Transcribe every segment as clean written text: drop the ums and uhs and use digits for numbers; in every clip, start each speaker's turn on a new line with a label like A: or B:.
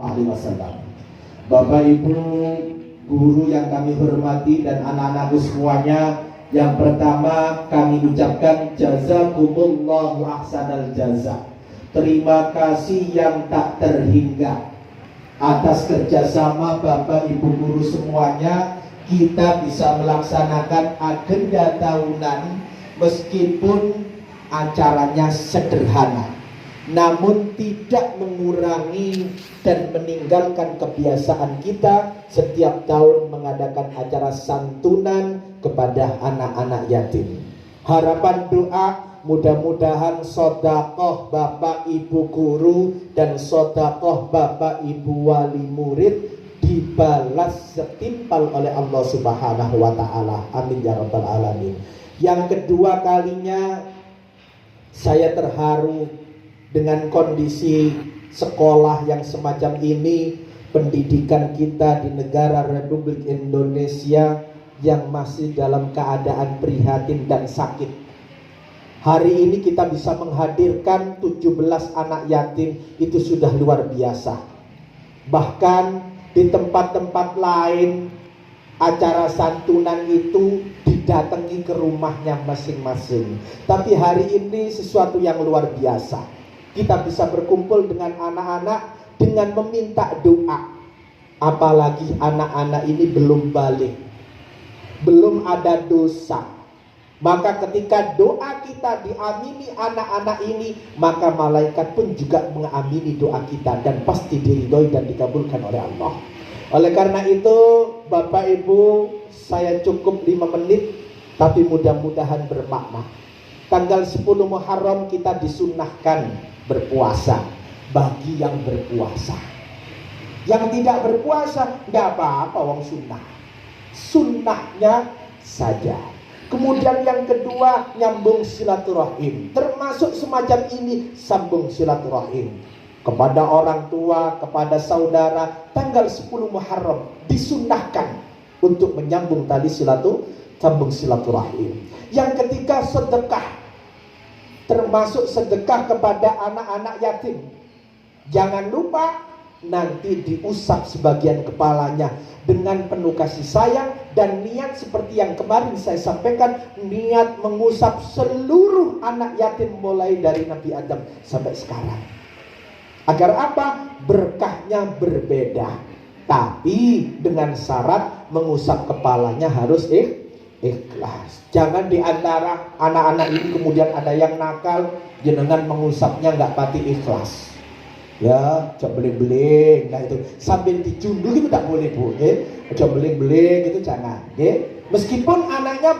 A: Alaihi Wasallam. Bapak Ibu guru yang kami hormati dan anak-anakku semuanya, yang pertama kami ucapkan jazakumullahu ahsanal jaza. Terima kasih yang tak terhingga atas kerjasama Bapak Ibu guru semuanya. Kita bisa melaksanakan agenda tahunan meskipun acaranya sederhana, namun tidak mengurangi dan meninggalkan kebiasaan kita setiap tahun mengadakan acara santunan kepada anak-anak yatim. Harapan doa, mudah-mudahan sodakoh Bapak Ibu guru dan sodakoh Bapak Ibu wali murid dibalas setimpal oleh Allah Subhanahu wa ta'ala. Amin ya rabbal alamin. Yang kedua kalinya saya terharu dengan kondisi sekolah yang semacam ini, pendidikan kita di negara Republik Indonesia yang masih dalam keadaan prihatin dan sakit. Hari ini kita bisa menghadirkan 17 anak yatim, itu sudah luar biasa. Bahkan di tempat-tempat lain acara santunan itu didatangi ke rumahnya masing-masing. Tapi hari ini sesuatu yang luar biasa. Kita bisa berkumpul dengan anak-anak dengan meminta doa. Apalagi anak-anak ini belum balik, belum ada dosa. Maka ketika doa kita diamini anak-anak ini, maka malaikat pun juga mengamini doa kita dan pasti diridhoi dan dikabulkan oleh Allah. Oleh karena itu Bapak Ibu, saya cukup 5 menit tapi mudah-mudahan bermakna. Tanggal 10 Muharram kita disunnahkan berpuasa bagi yang berpuasa. Yang tidak berpuasa nggak apa-apa, wong sunnah. Sunnahnya saja. Kemudian yang kedua, nyambung silaturahim. Termasuk semacam ini, sambung silaturahim kepada orang tua, kepada saudara. Tanggal 10 Muharram disunnahkan untuk menyambung tali sambung silaturahim. Yang ketiga, sedekah. Termasuk sedekah kepada anak-anak yatim. Jangan lupa nanti diusap sebagian kepalanya dengan penuh kasih sayang dan niat seperti yang kemarin saya sampaikan, niat mengusap seluruh anak yatim mulai dari Nabi Adam sampai sekarang. Agar apa? Berkahnya berbeda, tapi dengan syarat mengusap kepalanya harus ikhlas. Jangan di antara anak-anak ini kemudian ada yang nakal, jenengan mengusapnya nggak pati ikhlas. Ya, coba beling-beling, nah itu sambil dicundul itu tidak boleh bu, coba beling-beling itu jangan, meskipun anaknya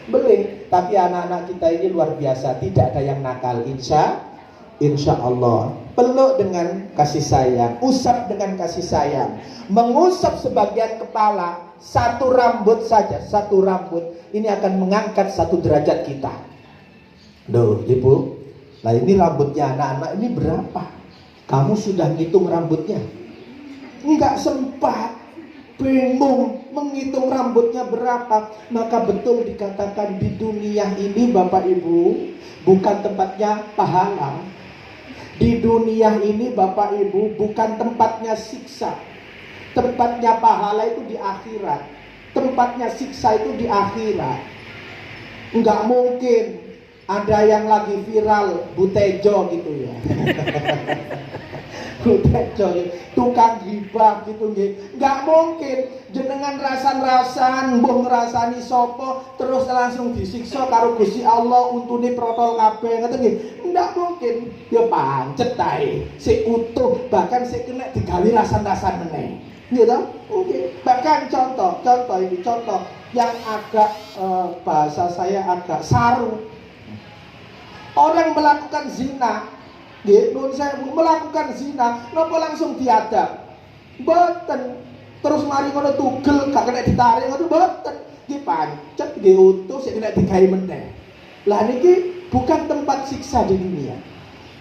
A: beling, tapi anak-anak kita ini luar biasa, tidak ada yang nakal, insya Allah. Peluk dengan kasih sayang, usap dengan kasih sayang, mengusap sebagian kepala, satu rambut saja, satu rambut ini akan mengangkat 1 derajat kita. Duh, ibu. Nah ini rambutnya anak-anak ini berapa? Kamu sudah ngitung rambutnya? Enggak sempat, bingung menghitung rambutnya berapa. Maka betul dikatakan di dunia ini Bapak Ibu bukan tempatnya pahala. Di dunia ini Bapak Ibu bukan tempatnya siksa. Tempatnya pahala itu di akhirat. Tempatnya siksa itu di akhirat. Enggak mungkin ada yang lagi viral Butejo gitu ya. Butejo tukang gibah gitu nggih. Enggak mungkin jenengan rasan-rasan mbuh ngrasani sapa terus langsung disiksa karo Gusti Allah untune protol kabeh ngoten nggih. Enggak mungkin. Ya pancet tae sik utuh bahkan sik kena digawe rasan-rasan meneh. Nggih to? Oke. Bahkan contoh ini contoh yang agak bahasa saya agak saru. Orang melakukan zina, melakukan zina, napa langsung diadab? Boten. Terus mari ngono tugel, gak kena ditarik ngono boten. Nggih pancet, nggih utuh sik kena digawe meneh. Lah niki bukan tempat siksa di dunia.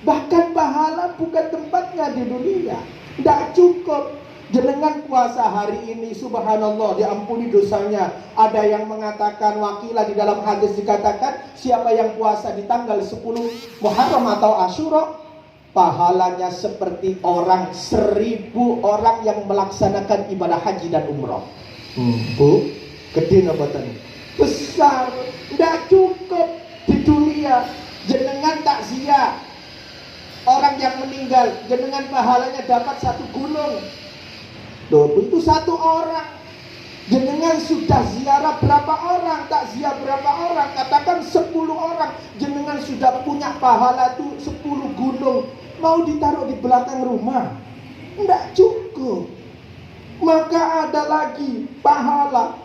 A: Bahkan pahala bukan tempatnya di dunia. Ndak cukup. Jenengan puasa hari ini subhanallah diampuni dosanya. Ada yang mengatakan wakilah di dalam hadis dikatakan siapa yang puasa di tanggal 10 Muharram atau Asyura pahalanya seperti orang 1000 orang yang melaksanakan ibadah haji dan umroh. Bu, gede nabatan besar, tidak cukup di dunia. Jenengan takziah orang yang meninggal, jenengan pahalanya dapat 1 gunung. Loh, itu 1 orang. Jenengan sudah ziarah berapa orang, takziah berapa orang, katakan 10 orang, jenengan sudah punya pahala tuh 10 gunung. Mau ditaruh di belakang rumah, tidak cukup. Maka ada lagi pahala,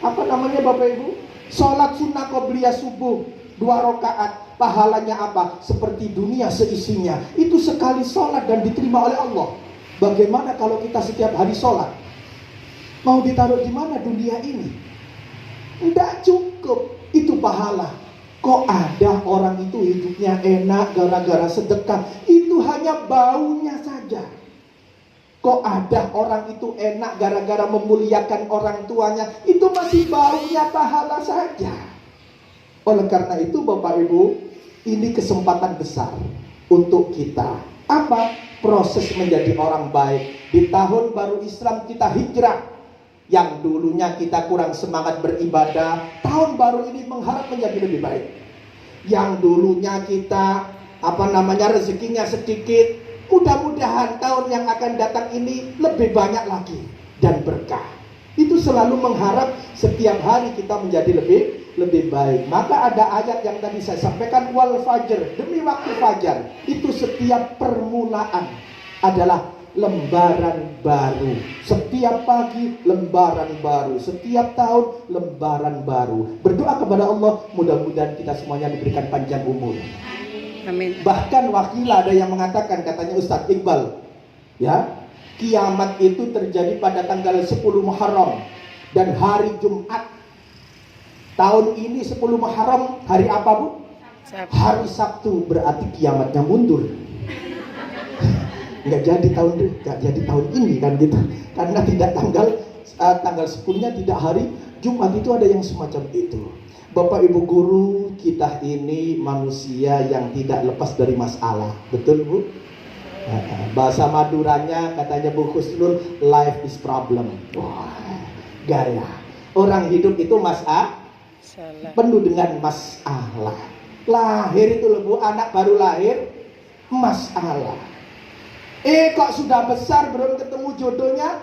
A: apa namanya Bapak Ibu? Sholat sunnah qobliyah subuh 2 rakaat, pahalanya apa? Seperti dunia seisinya. Itu sekali sholat dan diterima oleh Allah. Bagaimana kalau kita setiap hari sholat? Mau ditaruh di mana dunia ini? Tidak cukup. Itu pahala. Kok ada orang itu hidupnya enak gara-gara sedekah? Itu hanya baunya saja. Kok ada orang itu enak gara-gara memuliakan orang tuanya? Itu masih baunya pahala saja. Oleh karena itu Bapak Ibu, ini kesempatan besar untuk kita. Apa? Proses menjadi orang baik. Di tahun baru Islam kita hijrah. Yang dulunya kita kurang semangat beribadah, tahun baru ini mengharap menjadi lebih baik. Yang dulunya kita rezekinya sedikit, mudah-mudahan tahun yang akan datang ini lebih banyak lagi dan berkah. Itu selalu mengharap setiap hari kita menjadi lebih baik. Maka ada ayat yang tadi saya sampaikan, wal fajr, demi waktu fajar. Itu setiap permulaan adalah lembaran baru. Setiap pagi lembaran baru, setiap tahun lembaran baru. Berdoa kepada Allah, mudah-mudahan kita semuanya diberikan panjang umur.
B: Amin.
A: Bahkan wakil ada yang mengatakan, katanya Ustadz Iqbal, ya, kiamat itu terjadi pada tanggal 10 Muharram dan hari Jumat. Tahun ini 10 Muharram hari apa, Bu?
B: Sabtu.
A: Hari Sabtu, berarti kiamatnya mundur. Nggak jadi tahun ini kan gitu, karena tidak tanggal 10-nya tidak hari Jumat. Itu ada yang semacam itu. Bapak Ibu guru, kita ini manusia yang tidak lepas dari masalah, betul Bu? Bahasa Maduranya katanya Bu Husnul, life is problem. Wah, gaya. Orang hidup itu penuh dengan masalah. Lahir itu loh Bu, anak baru lahir masalah. Kok sudah besar belum ketemu jodohnya?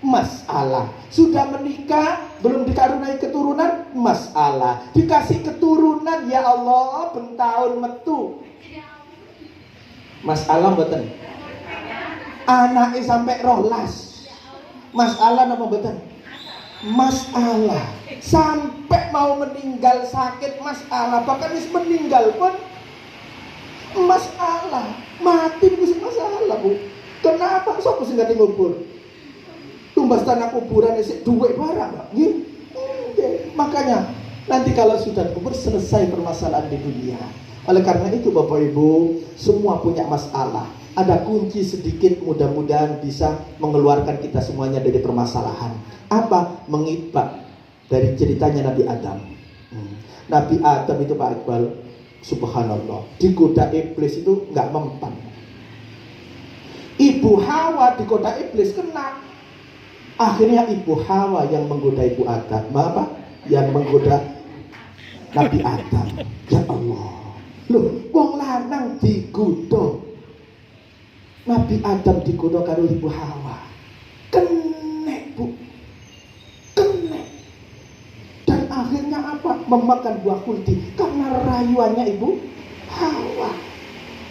A: Masalah. Sudah menikah belum dikaruniai keturunan? Masalah. Dikasih keturunan, ya Allah, bentahun metu. Masalah mboten. Anaknya sampai rolas. Masalah apa mboten? Masalah. Sampai mau meninggal sakit masalah. Bahkan meninggal pun masalah. Mati itu masalah, Bu. Kenapa? Sopo sing gak ngubur? Tumbas tanah kuburan isi duit barang, nggih. Makanya nanti kalau sudah kubur selesai permasalahan di dunia. Oleh karena itu Bapak Ibu, semua punya masalah. Ada kunci sedikit, mudah-mudahan bisa mengeluarkan kita semuanya dari permasalahan. Apa? Mengibak dari ceritanya Nabi Adam. Nabi Adam itu Pak Iqbal, subhanallah, digoda iblis itu nggak mempan. Ibu Hawa digoda iblis, kena. Akhirnya Ibu Hawa yang menggoda Ibu Adam. Apa? Yang menggoda Nabi Adam. Ya Allah, loh, wong lanang digoda, Nabi Adam digoda karo Ibu Hawa. Kenek, Bu, kenek. Dan akhirnya apa? Memakan buah kulti karena rayuannya Ibu Hawa.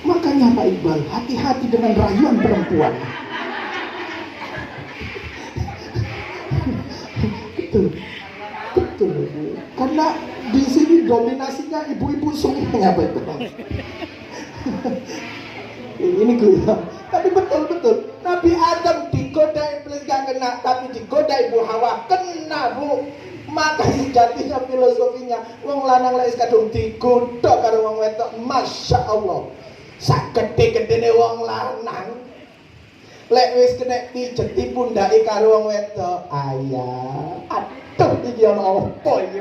A: Makanya Pak Iqbal, hati-hati dengan rayuan perempuan. Betul, Bu. Karena di sini dominasinya ibu-ibu semuanya, Pak Iqbal. Ini gelar. Tapi betul. Nabi Adam digoda iblis gak kena, tapi digoda Ibu Hawa kena, Bu. Maka sejatinya filosofinya wong lanang lek kadung digoda karo wong wedok, masya Allah. Sak gede-gedene wong lanang lek wis kena pijeti pundake karo wong wedok, ayah, aduh iki ana apa iki?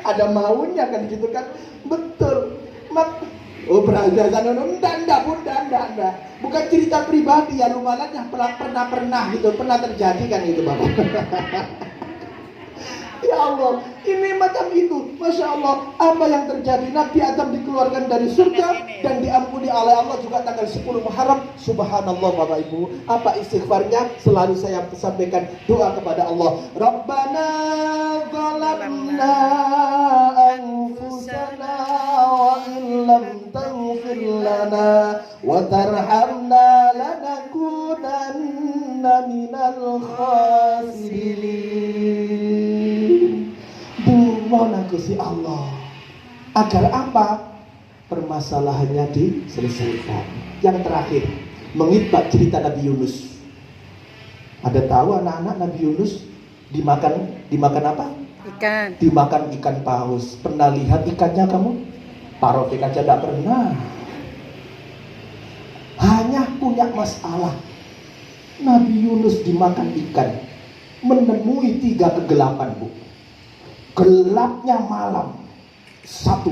A: Ada maunya kan gitu kan. Betul. Oh, berjasa nono, enggak, Bunda, enggak. Bukan cerita pribadi ya, lumayan yang pernah gitu, pernah terjadi kan itu, Bapak. Ya Allah, ini macam itu. Masya Allah, apa yang terjadi? Nabi Adam dikeluarkan dari surga dan diampuni oleh Allah juga tanggal 10 Muharram. Subhanallah Bapak Ibu. Apa istighfarnya? Selalu saya sampaikan doa kepada Allah. Rabbana zalamna anfusana wa illam taghfir lana wa tarhamna lanakunanna minal khasirin. Mohon Gusti Allah agar apa? Permasalahannya diselesaikan. Yang terakhir, mengitbak cerita Nabi Yunus. Ada tahu anak-anak Nabi Yunus dimakan apa?
B: Ikan.
A: Dimakan ikan paus. Pernah lihat ikannya kamu? Parot ikan aja tidak pernah. Hanya punya masalah. Nabi Yunus dimakan ikan, menemui 3 kegelapan, Bu. Gelapnya malam, 1.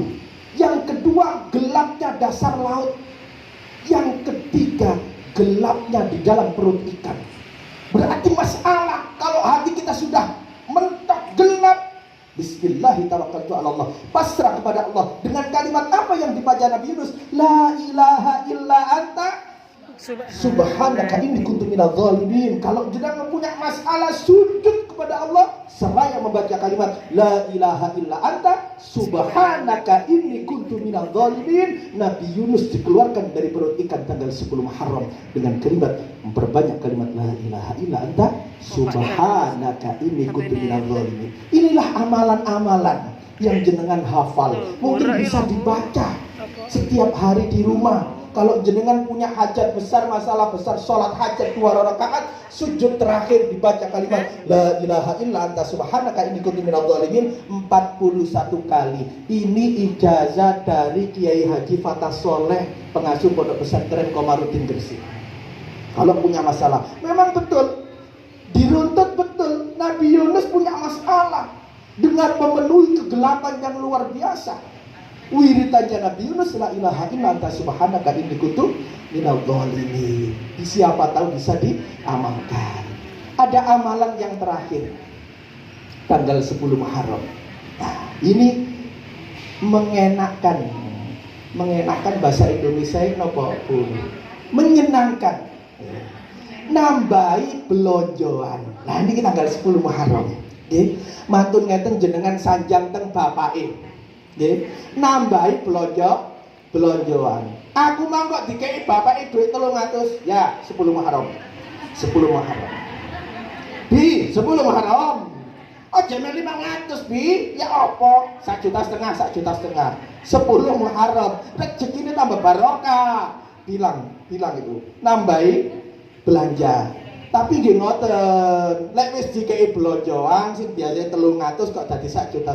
A: Yang kedua, gelapnya dasar laut. Yang ketiga, gelapnya di dalam perut ikan. Berarti masalah kalau hati kita sudah mentok gelap. Bismillahirrahmanirrahim. Pasrah kepada Allah. Dengan kalimat apa yang dibaca Nabi Yunus? La ilaha illa anta subhanaka inni kuntu minadz zalimin. Kalau jenengan punya masalah, sujud kepada Allah seraya membaca kalimat la ilaha illa anta subhanaka inni kuntu minadz zalimin. Nabi Yunus dikeluarkan dari perut ikan tanggal 10 Muharram dengan kalimat, memperbanyak kalimat la ilaha illa anta subhanaka inni kuntu minadz zalimin. Inilah amalan-amalan yang jenengan hafal. Mungkin bisa dibaca setiap hari di rumah. Kalau jenengan punya hajat besar, masalah besar, sholat hajat 2 rakaat, sujud terakhir dibaca kalimat la ilaha illa anta subhanaka inni kuntu minadz zalimin 41 kali. Ini ijazah dari Kiai Haji Fatah Soleh, pengasuh Pondok Pesantren Komarudin Gresik. Kalau punya masalah, memang betul diruntut betul. Nabi Yunus punya masalah dengan memenuhi kegelapan yang luar biasa. Wiridannya Nabi Yunus la ilaha illa anta subhanaka inni kuntu minadz zalimin. Siapa tahu bisa diamalkan. Ada amalan yang terakhir tanggal 10 Muharram. Nah, ini mengenakkan bahasa Indonesia napa Bu? Menyenangkan. Nambahi belonjoan. Nah, ini tanggal 10 Muharram. Nggih, mantun ngeten jenengan sanjang teng bapake. Nggih, nambahi belonjoan. Aku mangkok dikei bapake duit 300. Ya, 10 Muharram. 10 Muharram. Bi, 10 Muharram. Aja men 500, Bi. Ya apa? 1,5 juta. 10 Muharram. Rezekine tambah barokah. Bilang itu. Nambahi belanja. Tapi nggih ngoten, lek wis dikei belonjoan sing biasane 300 kok dadi 1,5 juta.